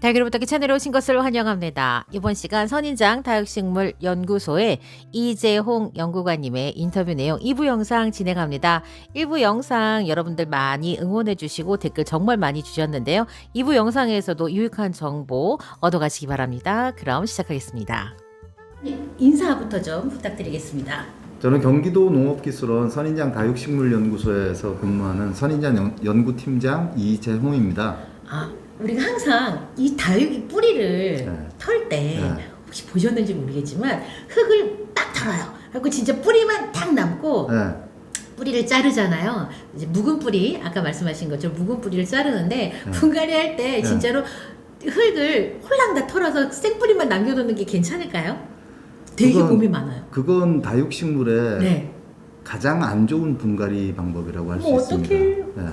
달걀부탁기 채널에 오신 것을 환영합니다. 이번 시간 선인장 다육식물 연구소의 이재홍 연구관님의 인터뷰 내용 2부 영상 진행합니다. 1부 영상 여러분들 많이 응원해 주시고 댓글 정말 많이 주셨는데요. 2부 영상에서도 유익한 정보 얻어가시기 바랍니다. 그럼 시작하겠습니다. 인사부터 좀 부탁드리겠습니다. 저는 경기도 농업기술원 선인장 다육식물연구소에서 근무하는 선인장 연구팀장 이재홍입니다. 우리가 항상 이 다육이 뿌리를 털 때 혹시 보셨는지 모르겠지만 흙을 딱 털어요. 그리고 진짜 뿌리만 딱 남고 뿌리를 자르잖아요. 이제 묵은 뿌리, 아까 말씀하신 것처럼 묵은 뿌리를 자르는데 분갈이 할 때 진짜로 흙을 홀랑 다 털어서 생뿌리만 남겨놓는 게 괜찮을까요? 되게 고민 많아요. 그건 다육식물의 가장 안 좋은 분갈이 방법이라고 할 수 있습니다.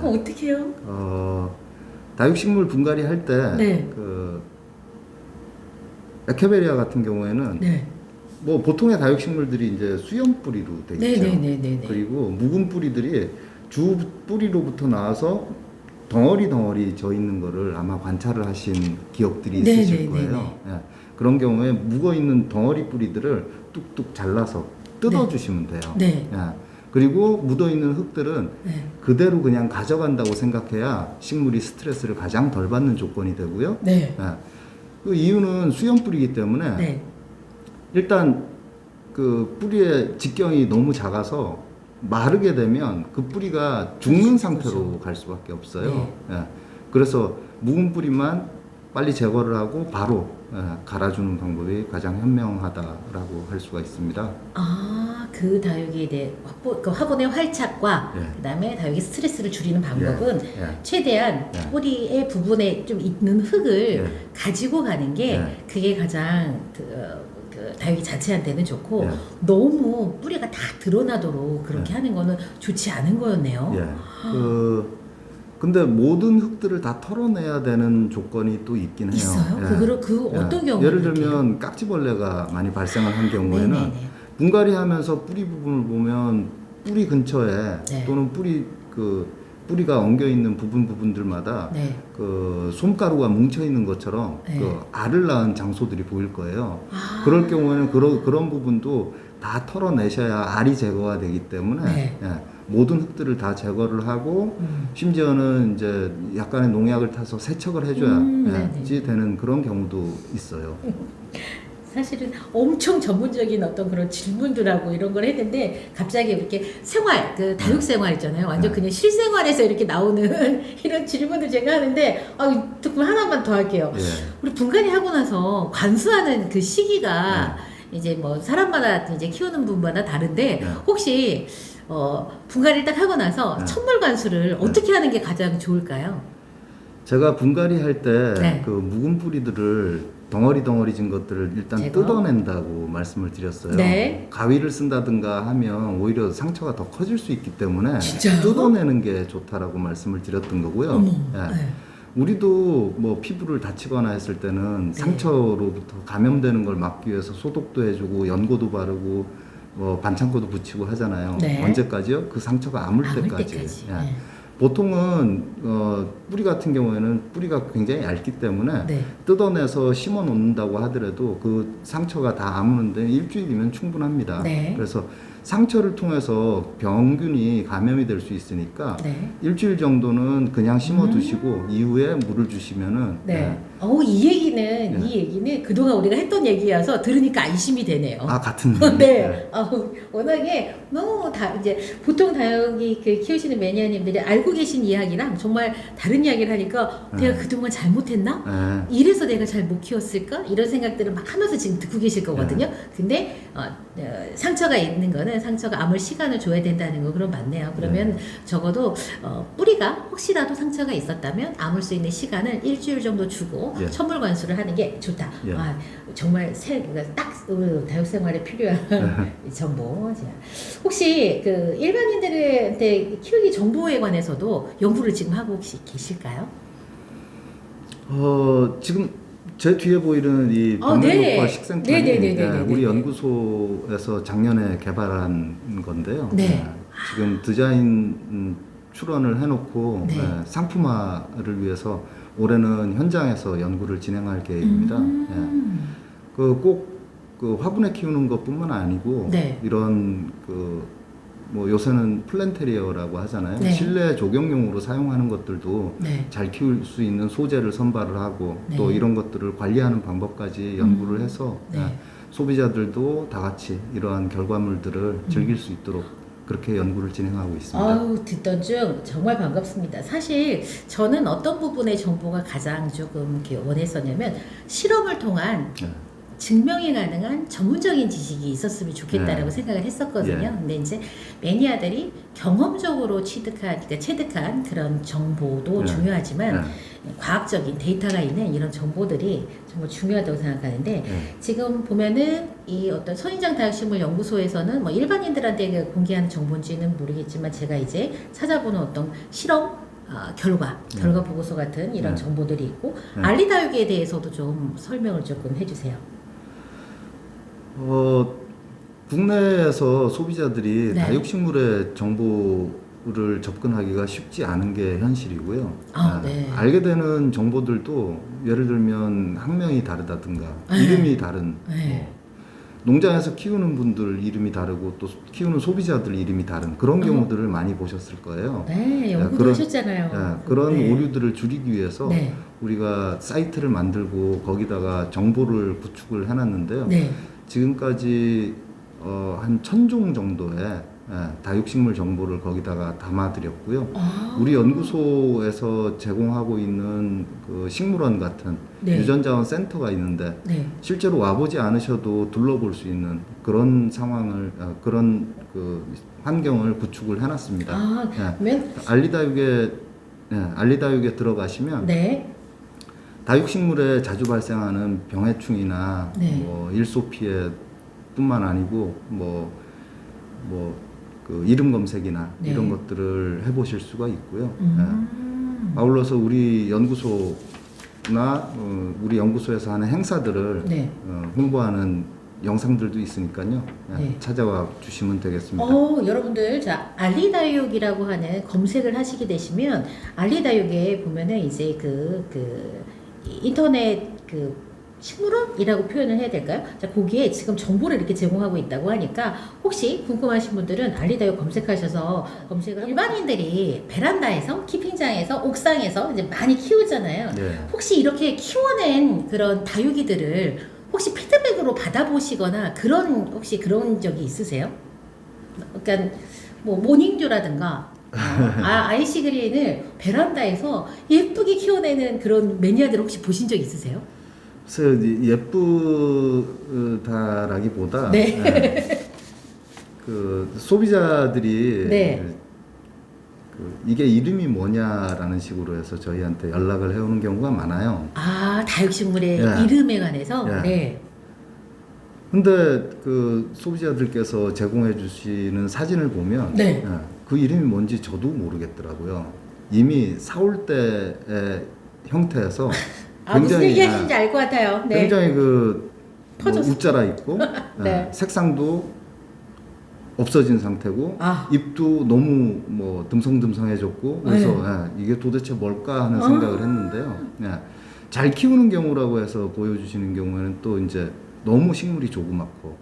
그럼 어떻게 해요? 다육식물 분갈이 할 때 그 에케베리아 같은 경우에는 뭐 보통의 다육식물들이 이제 수염 뿌리로 돼 있죠. 그리고 묵은 뿌리들이 주 뿌리로부터 나와서 덩어리 져 있는 거를 아마 관찰을 하신 기억들이 있으실 거예요. 그런 경우에 묵어 있는 덩어리 뿌리들을 뚝뚝 잘라서 뜯어 주시면 돼요. 그리고 묻어 있는 흙들은 그대로 그냥 가져간다고 생각해야 식물이 스트레스를 가장 덜 받는 조건이 되고요. 그 이유는 수염 뿌리이기 때문에 일단 그 뿌리의 직경이 너무 작아서 마르게 되면 그 뿌리가 죽는 상태로 갈 수밖에 없어요. 그래서 묵은 뿌리만 빨리 제거를 하고 바로 갈아주는 방법이 가장 현명하다라고 할 수가 있습니다. 그 다육이에 대해 그 화분의 활착과 그다음에 다육이 스트레스를 줄이는 방법은 최대한 뿌리의 부분에 좀 있는 흙을 가지고 가는 게 그게 가장 그 다육이 자체한테는 좋고 너무 뿌리가 다 드러나도록 그렇게 하는 거는 좋지 않은 거였네요. 근데 모든 흙들을 다 털어내야 되는 조건이 또 있긴 해요. 있어요? 그 어떤 경우? 예를 들면 깍지벌레가 많이 발생을 한 경우에는 분갈이하면서 뿌리 부분을 보면 뿌리 근처에 또는 뿌리가 엉겨 있는 부분들마다 그 솜가루가 뭉쳐 있는 것처럼 그 알을 낳은 장소들이 보일 거예요. 그럴 경우에는 그런 부분도 다 털어내셔야 알이 제거가 되기 때문에 모든 흙들을 다 제거를 하고 심지어는 이제 약간의 농약을 타서 세척을 해줘야지 되는 그런 경우도 있어요. 사실은 엄청 전문적인 어떤 그런 질문들하고 이런 걸 했는데 갑자기 이렇게 그 다육 생활 있잖아요. 완전 그냥 실생활에서 이렇게 나오는 이런 질문을 제가 하는데 조금 하나만 더 할게요. 우리 분갈이 하고 나서 관수하는 그 시기가 이제 뭐 사람마다 이제 키우는 분마다 다른데 혹시 분갈이를 딱 하고 나서 천물 관수를 어떻게 하는 게 가장 좋을까요? 제가 분갈이 할 때 그 묵은 뿌리들을 덩어리진 것들을 일단 뜯어낸다고 말씀을 드렸어요. 가위를 쓴다든가 하면 오히려 상처가 더 커질 수 있기 때문에 뜯어내는 게 좋다라고 말씀을 드렸던 거고요. 우리도 뭐 피부를 다치거나 했을 때는 상처로부터 감염되는 걸 막기 위해서 소독도 해주고 연고도 바르고 뭐 반창고도 붙이고 하잖아요. 언제까지요? 그 상처가 아물 때까지. 보통은 뿌리 같은 경우에는 뿌리가 굉장히 얇기 때문에 뜯어내서 심어 놓는다고 하더라도 그 상처가 다 아무는데 일주일이면 충분합니다. 그래서 상처를 통해서 병균이 감염이 될 수 있으니까 일주일 정도는 그냥 심어 두시고 이후에 물을 주시면은 이 얘기는 그동안 우리가 했던 얘기여서 들으니까 안심이 되네요. 같은 워낙에 너무 이제 보통 다육이 키우시는 매니아님들이 알고 계신 이야기랑 정말 다른 이야기를 하니까 내가 그동안 잘못했나? 이래서 내가 잘 못 키웠을까? 이런 생각들을 막 하면서 지금 듣고 계실 거거든요. 근데 상처가 있는 거는 상처가 아물 시간을 줘야 된다는 거 그럼 맞네요. 그러면 적어도 뿌리가 혹시라도 상처가 있었다면 아물 수 있는 시간을 일주일 정도 주고 천물 관수를 하는 게 좋다. 정말 딱 다육 생활에 필요한 정보. 혹시 그 일반인들한테 키우기 정보에 관해서도 연구를 지금 하고 혹시 계실까요? 지금 제 뒤에 보이는 이 방명록과 식생판이 우리 연구소에서 작년에 개발한 건데요. 지금 디자인 출원을 해놓고 네. 상품화를 위해서 올해는 현장에서 연구를 진행할 계획입니다. 꼭 그 화분에 키우는 것뿐만 아니고 네. 이런 뭐 요새는 플랜테리어라고 하잖아요. 네. 실내 조경용으로 사용하는 것들도 네. 잘 키울 수 있는 소재를 선발을 하고 네. 또 이런 것들을 관리하는 방법까지 연구를 해서 네. 소비자들도 다 같이 이러한 결과물들을 즐길 수 있도록 그렇게 연구를 진행하고 있습니다. 아우, 듣던 중 정말 반갑습니다. 사실 저는 어떤 부분의 정보가 가장 조금 이렇게 원했었냐면 실험을 통한 네. 증명이 가능한 전문적인 지식이 있었으면 좋겠다라고 네. 생각을 했었거든요. 예. 근데 이제 매니아들이 경험적으로 체득한 그런 정보도 네. 중요하지만 네. 과학적인 데이터가 있는 이런 정보들이 정말 중요하다고 생각하는데 네. 지금 보면은 이 어떤 선인장 다육식물 연구소에서는 뭐 일반인들한테 공개하는 정보인지는 모르겠지만 제가 이제 찾아보는 어떤 실험 결과 보고서 같은 이런 네. 정보들이 있고 네. 알리다육에 대해서도 좀 설명을 조금 해주세요. 국내에서 소비자들이 네. 다육식물의 정보를 접근하기가 쉽지 않은 게 현실이고요. 네. 알게 되는 정보들도 예를 들면 학명이 다르다든가 네. 이름이 다른 네. 농장에서 키우는 분들 이름이 다르고 또 키우는 소비자들 이름이 다른 그런 경우들을 많이 보셨을 거예요. 네, 연구도 그런- 하셨잖아요. 그런 네. 오류들을 줄이기 위해서 네. 우리가 사이트를 만들고 거기다가 정보를 구축을 해놨는데요. 네. 지금까지 한 1000종 정도의 다육식물 정보를 거기다가 담아드렸고요. 우리 연구소에서 제공하고 있는 그 식물원 같은 네. 유전자원 센터가 있는데 네. 실제로 와보지 않으셔도 둘러볼 수 있는 그런 상황을 그런 그 환경을 구축을 해놨습니다. 그러면 알리다육에 들어가시면 네. 다육식물에 자주 발생하는 병해충이나 네. 뭐 일소 피해뿐만 아니고 그 이름 검색이나 네. 이런 것들을 해보실 수가 있고요. 음. 아울러서 우리 연구소나 우리 연구소에서 하는 행사들을 네. 홍보하는 영상들도 있으니까요. 네. 찾아와 주시면 되겠습니다. 여러분들, 자, 알리다육이라고 하는 검색을 하시게 되시면, 알리다육에 보면은 이제 인터넷 식물원이라고 표현을 해야 될까요? 자, 거기에 지금 정보를 이렇게 제공하고 있다고 하니까, 혹시 궁금하신 분들은 알리다육 검색하셔서 검색을 일반인들이 베란다에서, 키핑장에서, 옥상에서 이제 많이 키우잖아요. 네. 혹시 이렇게 키워낸 그런 다육이들을 혹시 피드백으로 받아보시거나 혹시 그런 적이 있으세요? 그러니까 뭐 모닝듀라든가 아이시 그린을 베란다에서 예쁘게 키워내는 그런 매니아들 혹시 보신 적 있으세요? 그래서 예쁘다라기보다 네. 그 소비자들이 네. 이게 이름이 뭐냐라는 식으로 해서 저희한테 연락을 해오는 경우가 많아요. 다육식물의 예. 이름에 관해서? 예. 네. 근데 그 소비자들께서 제공해 주시는 사진을 보면 네. 그 이름이 뭔지 저도 모르겠더라고요. 이미 사올 때의 형태에서 무슨 얘기하시는지 알 것 같아요. 네. 굉장히 뭐 퍼졌어. 웃자라 있고 네. 색상도 없어진 상태고 아. 잎도 너무 뭐 듬성듬성해졌고 그래서 이게 도대체 뭘까 하는 생각을 했는데요. 잘 키우는 경우라고 해서 보여주시는 경우에는 또 이제 너무 식물이 조그맣고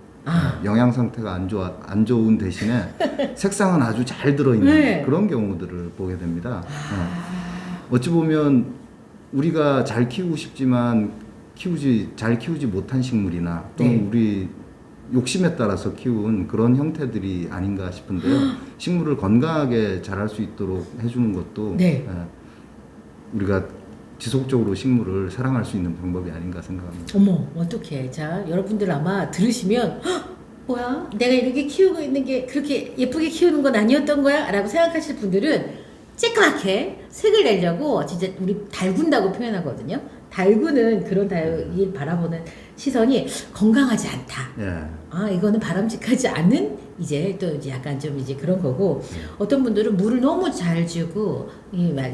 영양 상태가 안 좋은 대신에 색상은 아주 잘 들어있는 네. 그런 경우들을 보게 됩니다. 어찌 보면 우리가 잘 키우고 싶지만 잘 키우지 못한 식물이나 또는 네. 우리 욕심에 따라서 키운 그런 형태들이 아닌가 싶은데요. 식물을 건강하게 자랄 수 있도록 해주는 것도 네. 우리가 지속적으로 식물을 사랑할 수 있는 방법이 아닌가 생각합니다. 어머, 어떡해. 자, 여러분들 아마 들으시면 뭐야? 내가 이렇게 키우고 있는 게 그렇게 예쁘게 키우는 건 아니었던 거야? 라고 생각하실 분들은 쬐끄맣게 색을 내려고 진짜 우리 달군다고 표현하거든요. 달구는 그런 다육을 바라보는 시선이 건강하지 않다. 이거는 바람직하지 않은 이제 약간 좀 이제 그런 거고 어떤 분들은 물을 너무 잘 주고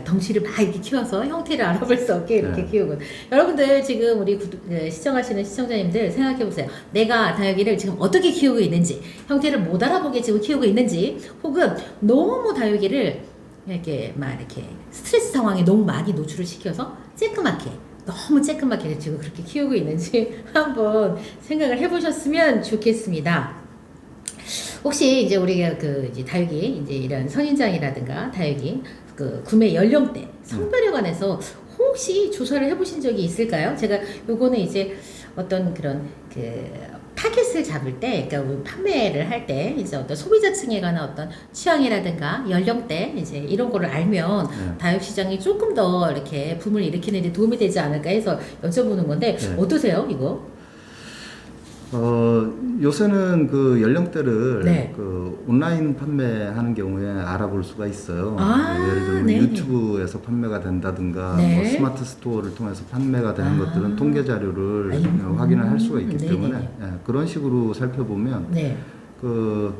덩치를 막 이렇게 키워서 형태를 알아볼 수 없게 이렇게 키우고 여러분들 지금 우리 시청하시는 시청자님들 생각해 보세요. 내가 다육이를 지금 어떻게 키우고 있는지 형태를 못 알아보게 지금 키우고 있는지 혹은 너무 다육이를 이렇게 막 이렇게 스트레스 상황에 너무 많이 노출을 시켜서 쬐끄맣게 너무 쬐끄맣게 지금 그렇게 키우고 있는지 한번 생각을 해보셨으면 좋겠습니다. 혹시 이제 우리가 그 이제 다육이 이제 이런 선인장이라든가 다육이 그 구매 연령대 성별에 관해서 혹시 조사를 해보신 적이 있을까요? 제가 요거는 이제 어떤 그런 그 타겟을 잡을 때, 그러니까 우리 판매를 할 때 이제 어떤 소비자층에 관한 어떤 취향이라든가 연령대 이제 이런 거를 알면 다육 시장이 조금 더 이렇게 붐을 일으키는 데 도움이 되지 않을까 해서 여쭤보는 건데 어떠세요, 이거? 요새는 그 연령대를 네. 그 온라인 판매하는 경우에 알아볼 수가 있어요. 예를 들면 네네. 유튜브에서 판매가 된다든가 네. 뭐 스마트 스토어를 통해서 판매가 되는 것들은 통계 자료를 아이고. 확인을 할 수가 있기 네네네. 때문에 그런 식으로 살펴보면 네. 그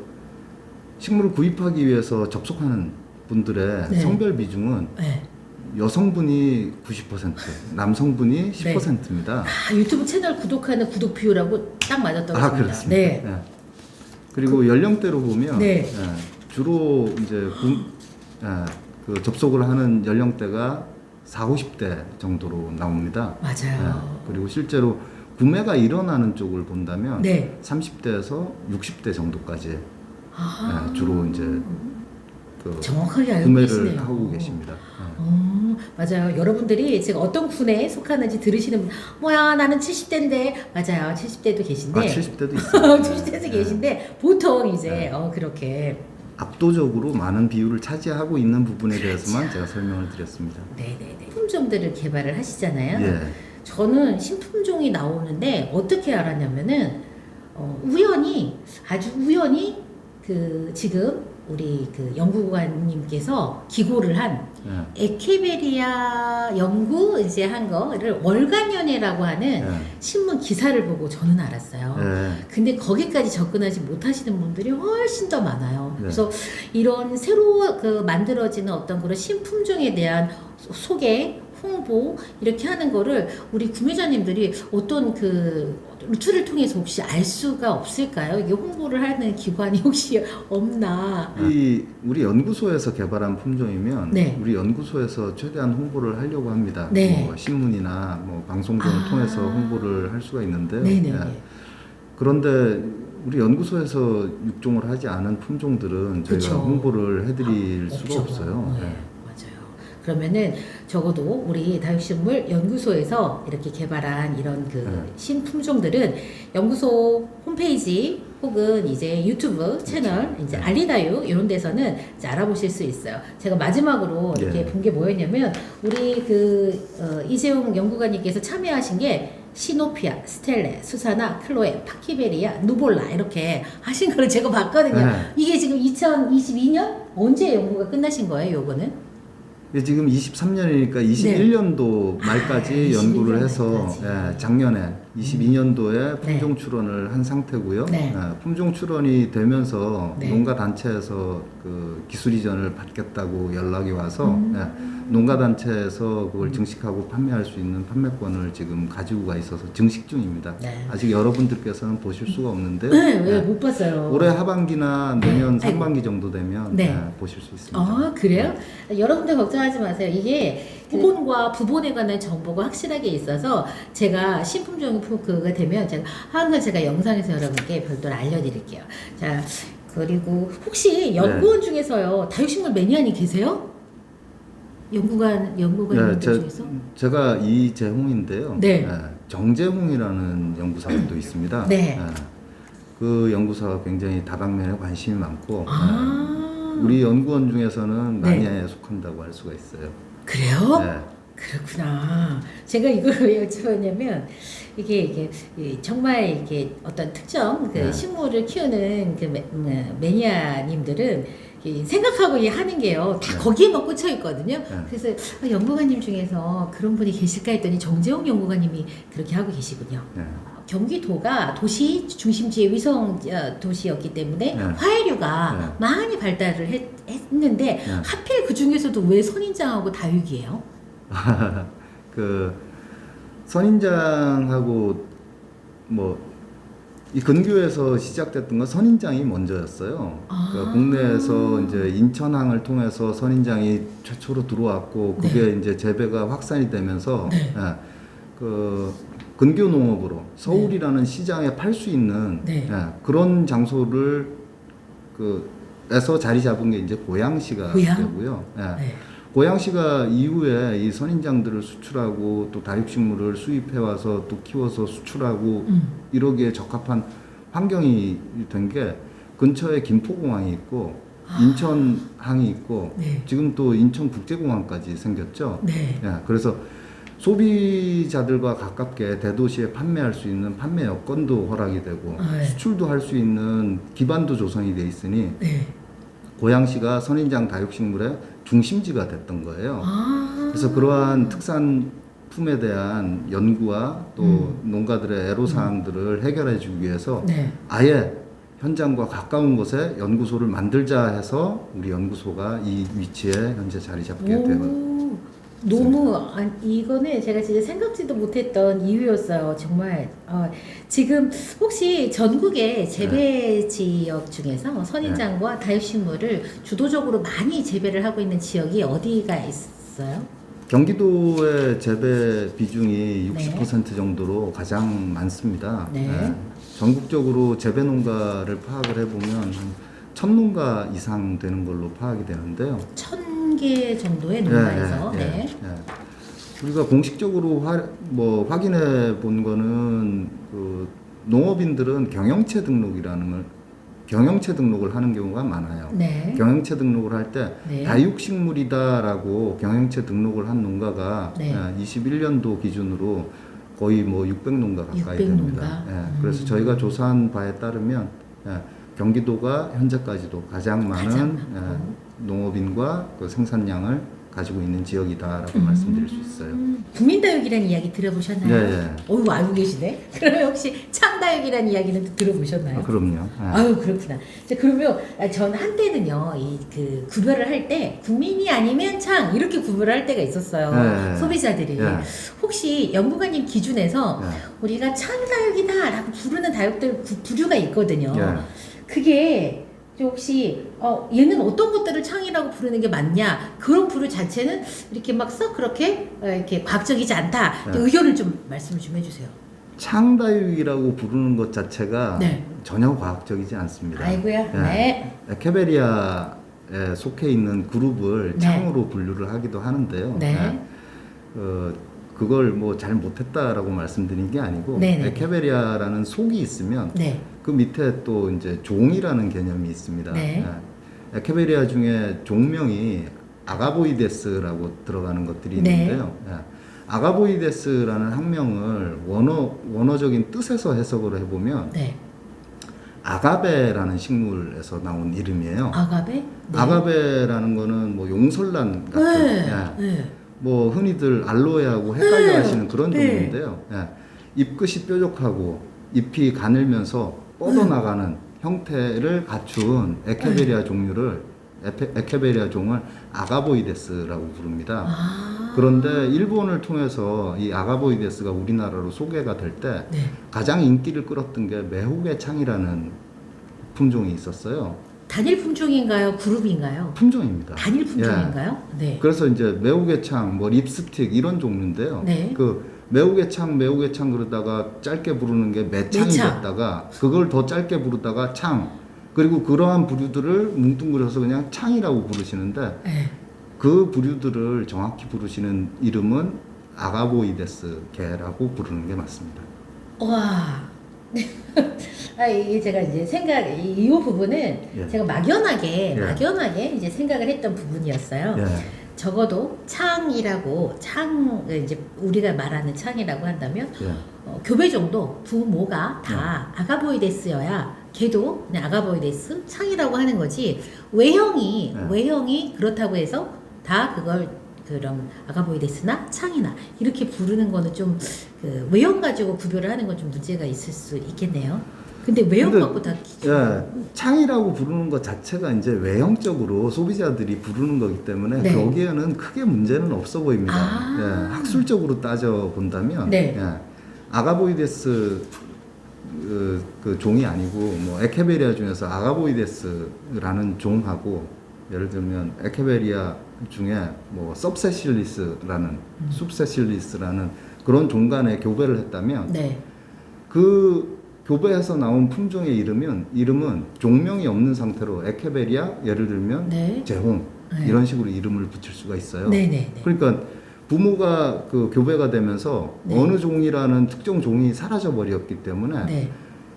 식물을 구입하기 위해서 접속하는 분들의 네. 성별 비중은 네. 여성분이 90%, 남성분이 10%입니다. 유튜브 채널 구독하는 구독 비율하고 딱 맞아떨어집니다. 그렇습니다. 네. 예. 그리고 연령대로 보면 네. 주로 이제 그 접속을 하는 연령대가 40, 50대 정도로 나옵니다. 맞아요. 그리고 실제로 구매가 일어나는 쪽을 본다면 네. 30대에서 60대 정도까지 주로 이제 그 정확하게 알고 구매를 계시네요. 하고 계십니다. 맞아요. 여러분들이 제가 어떤 군에 속하는지 들으시는 분, 뭐야, 나는 70대인데, 맞아요. 70대도 계신데. 70대도 있어요. 70대도 계신데, 보통 이제, 그렇게. 압도적으로 많은 비율을 차지하고 있는 부분에 대해서만 제가 설명을 드렸습니다. 네네네. 신품종들을 개발을 하시잖아요. 예. 저는 신품종이 나오는데, 어떻게 알았냐면은, 아주 우연히, 지금, 우리 그 연구관님께서 기고를 한 에케베리아 연구 이제 한 거를 월간연애라고 하는 신문 기사를 보고 저는 알았어요. 근데 거기까지 접근하지 못하시는 분들이 훨씬 더 많아요. 그래서 이런 새로 그 만들어지는 어떤 그런 신품종에 대한 소개, 홍보 이렇게 하는 거를 우리 구매자님들이 어떤 그 루트를 통해서 혹시 알 수가 없을까요? 이게 홍보를 하는 기관이 혹시 없나? 우리 연구소에서 개발한 품종이면 우리 연구소에서 최대한 홍보를 하려고 합니다. 뭐 신문이나 뭐 방송 등을 통해서 홍보를 할 수가 있는데 그런데 우리 연구소에서 육종을 하지 않은 품종들은 저희가 홍보를 해드릴 수가 없어요. 그러면은 적어도 우리 다육식물 연구소에서 이렇게 개발한 이런 그 신품종들은 연구소 홈페이지 혹은 이제 유튜브 채널 이제 알리다육 이런 데서는 이제 알아보실 수 있어요. 제가 마지막으로 이렇게 본 게 뭐였냐면 우리 이재용 연구관님께서 참여하신 게 시노피아, 스텔레, 수사나, 클로에, 파키베리아, 누볼라 이렇게 하신 걸 제가 봤거든요. 이게 지금 2022년 언제 연구가 끝나신 거예요, 요거는? 지금 23년이니까 21년도 말까지 연구를 해서 작년에 22년도에 품종 출원을 한 상태고요. 품종 출원이 되면서 농가 단체에서 그 기술 이전을 받겠다고 연락이 와서 농가 단체에서 그걸 증식하고 판매할 수 있는 판매권을 지금 가지고 가 있어서 증식 중입니다. 아직 여러분들께서는 보실 수가 없는데 왜 못 봤어요? 올해 하반기나 내년 상반기 정도 되면 보실 수 있습니다. 그래요? 여러분들 걱정하지 마세요. 이게 후본과 부본에 관한 정보가 확실하게 있어서 제가 신품종 그가 되면 제가 영상에서 여러분께 별도로 알려드릴게요. 자, 그리고 혹시 연구원 중에서요 다육식물 매니아님 계세요? 연구관 중에서? 제가 이재홍인데요. 정재홍이라는 연구사가 또 있습니다. 그 연구사가 굉장히 다방면에 관심이 많고 우리 연구원 중에서는 마니아에 속한다고 할 수가 있어요. 그래요? 그렇구나. 제가 이걸 왜 여쭤봤냐면 이게 정말 이게 어떤 특정 그 식물을 키우는 그 매니아님들은 생각하고 하는 게요 다 거기에만 꽂혀 있거든요. 그래서 연구관님 중에서 그런 분이 계실까 했더니 정재홍 연구관님이 그렇게 하고 계시군요. 경기도가 도시 중심지의 위성 도시였기 때문에 화해류가 많이 발달을 했는데 하필 그 중에서도 왜 선인장하고 다육이에요? 그 선인장하고 뭐 이 근교에서 시작됐던 건 선인장이 먼저였어요. 그러니까 국내에서 이제 인천항을 통해서 선인장이 최초로 들어왔고 그게 네. 이제 재배가 확산이 되면서 네. 예, 그 근교 농업으로 서울이라는 네. 시장에 팔 수 있는 네. 예, 그런 장소를 에서 자리 잡은 게 이제 고양시가 되고요. 예. 네. 고양시가 이후에 이 선인장들을 수출하고 또 다육식물을 수입해 와서 또 키워서 수출하고 이러기에 적합한 환경이 된 게 근처에 김포공항이 있고 인천항이 있고 네. 지금 또 인천국제공항까지 생겼죠. 네. 예, 그래서 소비자들과 가깝게 대도시에 판매할 수 있는 판매 여건도 허락이 되고 네. 수출도 할 수 있는 기반도 조성이 돼 있으니 네. 고양시가 선인장 다육식물의 중심지가 됐던 거예요. 그래서 그러한 특산품에 대한 연구와 또 농가들의 애로사항들을 해결해 주기 위해서 네. 아예 현장과 가까운 곳에 연구소를 만들자 해서 우리 연구소가 이 위치에 현재 자리 잡게 되었습니다. 너무 이거는 제가 진짜 생각지도 못했던 이유였어요. 정말 지금 혹시 전국의 재배 네. 지역 중에서 선인장과 네. 다육식물을 주도적으로 많이 재배를 하고 있는 지역이 어디가 있어요? 경기도의 재배 비중이 60% 네. 정도로 가장 많습니다. 네. 네. 전국적으로 재배 농가를 파악을 해보면 1000농가 이상 되는 걸로 파악이 되는데요. 1000개 정도의 농가에서. 네. 우리가 공식적으로 확인해 본 거는 농업인들은 경영체 등록을 하는 경우가 많아요. 네. 경영체 등록을 할 때 네. 다육식물이다라고 경영체 등록을 한 농가가 네. 21년도 기준으로 거의 600농가 가까이 됩니다. 그래서 저희가 조사한 바에 따르면 경기도가 현재까지도 가장 많은 농업인과 그 생산량을 가지고 있는 지역이다라고 말씀드릴 수 있어요. 국민다육이라는 이야기 들어보셨나요? 네. 어이구 알고 계시네. 그러면 혹시 창다육이라는 이야기는 또 들어보셨나요? 그럼요. 아유 그렇구나. 자, 그러면 전 한때는요 구별을 할 때 국민이 아니면 창 이렇게 구별을 할 때가 있었어요. 네. 소비자들이 혹시 연구관님 기준에서 우리가 창다육이다라고 부르는 다육들 부류가 있거든요. 그게 혹시 얘는 어떤 것들을 창이라고 부르는 게 맞냐 그런 부류 자체는 이렇게 막 썩 그렇게 이렇게 과학적이지 않다 의견을 좀 말씀을 좀 해주세요. 창다육이라고 부르는 것 자체가 네. 전혀 과학적이지 않습니다. 아이고야. 네. 에케베리아에 속해 있는 그룹을 네. 창으로 분류를 하기도 하는데요. 네. 그걸 잘 못했다라고 말씀드린 게 아니고 네네. 에케베리아라는 속이 있으면 네. 그 밑에 또 이제 종이라는 개념이 있습니다. 네. 에케베리아 중에 종명이 아가보이데스라고 들어가는 것들이 있는데요. 네. 아가보이데스라는 학명을 원어적인 뜻에서 해석을 해보면 네. 아가베라는 식물에서 나온 이름이에요. 아가베? 네. 아가베라는 거는 용설란 같은 네. 흔히들 알로에하고 헷갈려 하시는 그런 종류인데요. 잎끝이 뾰족하고 잎이 가늘면서 뻗어나가는 형태를 갖춘 에케베리아 종류를 에케베리아 종을 아가보이데스라고 부릅니다. 그런데 일본을 통해서 이 아가보이데스가 우리나라로 소개가 될 때 가장 인기를 끌었던 게 매혹의 창이라는 품종이 있었어요. 단일 품종인가요? 그룹인가요? 품종입니다. 단일 품종인가요? 네. 그래서 이제 매혹의 창, 립스틱 이런 종류인데요. 네. 매혹의 창 그러다가 짧게 부르는 게 매창이 됐다가 그걸 더 짧게 부르다가 창 그리고 그러한 부류들을 뭉뚱그려서 그냥 창이라고 부르시는데 네. 그 부류들을 정확히 부르시는 이름은 아가보이데스 개라고 부르는 게 맞습니다. 와. 이게 제가 이제 이 부분은 제가 막연하게 이제 생각을 했던 부분이었어요. 적어도 창이라고 이제 우리가 말하는 창이라고 한다면 교배 정도 부모가 다 아가보이데스여야 걔도 그냥 아가보이데스 창이라고 하는 거지 외형이 그렇다고 해서 다 그걸 그럼 아가보이데스나 창이나 이렇게 부르는 거는 좀 외형 가지고 구별을 하는 건 좀 문제가 있을 수 있겠네요. 근데 외형 갖고 다 창이라고 부르는 것 자체가 이제 외형적으로 소비자들이 부르는 거기 때문에 거기에는 크게 문제는 없어 보입니다. 학술적으로 따져 본다면 아가보이데스 그 종이 아니고 뭐 에케베리아 중에서 아가보이데스라는 종하고 예를 들면 에케베리아 중에 뭐 섭세실리스라는 숲세실리스라는 그런 종 간에 교배를 했다면 네. 그 교배해서 나온 품종의 이름은 종명이 없는 상태로 에케베리아 예를 들면 네. 재홍 네. 이런 식으로 이름을 붙일 수가 있어요. 네네. 그러니까 부모가 그 교배가 되면서 네. 어느 종이라는 특정 종이 사라져 버렸기 때문에 네.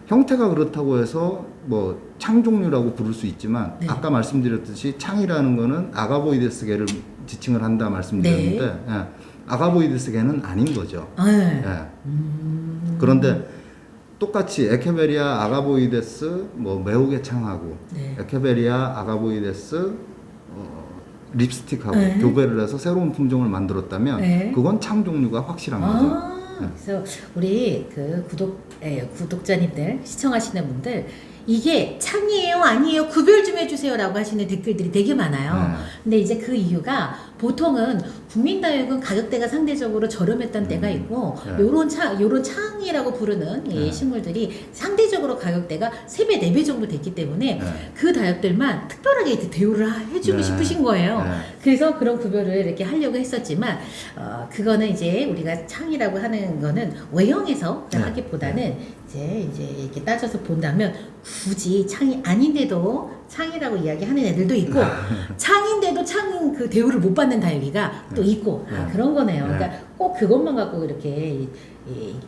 형태가 그렇다고 해서 뭐 창종류라고 부를 수 있지만 네. 아까 말씀드렸듯이 창이라는 거는 아가보이데스계를 지칭을 한다 말씀드렸는데 예, 아가보이데스계는 아닌 거죠. 네. 예. 그런데 똑같이 에케베리아 아가보이데스 뭐 매우개 창하고 네. 에케베리아 아가보이데스 립스틱하고 네. 교배를 해서 새로운 품종을 만들었다면 네. 그건 창종류가 확실한 거죠. 그래서 우리 그 구독자님들, 시청하시는 분들, 이게 창이에요, 아니에요, 구별 좀 해주세요라고 하시는 댓글들이 되게 많아요. 근데 이제 그 이유가 보통은 국민다육은 가격대가 상대적으로 저렴했던 때가 있고, 요런 창이라고 부르는 이 식물들이 상대적으로 가격대가 3배, 4배 정도 됐기 때문에 그 다육들만 특별하게 대우를 해주고 싶으신 거예요. 그래서 그런 구별을 이렇게 하려고 했었지만, 그거는 이제 우리가 창이라고 하는 거는 외형에서 하기보다는 이제 이렇게 따져서 본다면 굳이 창이 아닌데도 창이라고 이야기하는 애들도 있고 창인데도 창 그 대우를 못 받는 다육이가 또 있고 그런 거네요. 그러니까 꼭 그것만 갖고 이렇게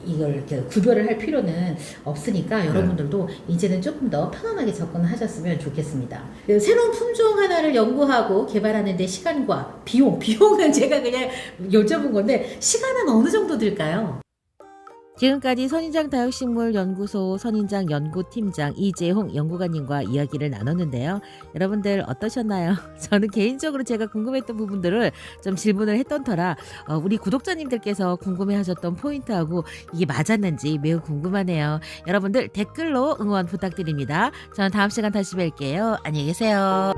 이걸 이렇게 구별을 할 필요는 없으니까 여러분들도 이제는 조금 더 편안하게 접근하셨으면 좋겠습니다. 새로운 품종 하나를 연구하고 개발하는 데 시간과 비용은 제가 그냥 여쭤본 건데 시간은 어느 정도 들까요? 지금까지 선인장 다육식물연구소 선인장 연구팀장 이재홍 연구관님과 이야기를 나눴는데요. 여러분들 어떠셨나요? 저는 개인적으로 제가 궁금했던 부분들을 좀 질문을 했던 터라 우리 구독자님들께서 궁금해하셨던 포인트하고 이게 맞았는지 매우 궁금하네요. 여러분들 댓글로 응원 부탁드립니다. 저는 다음 시간 다시 뵐게요. 안녕히 계세요.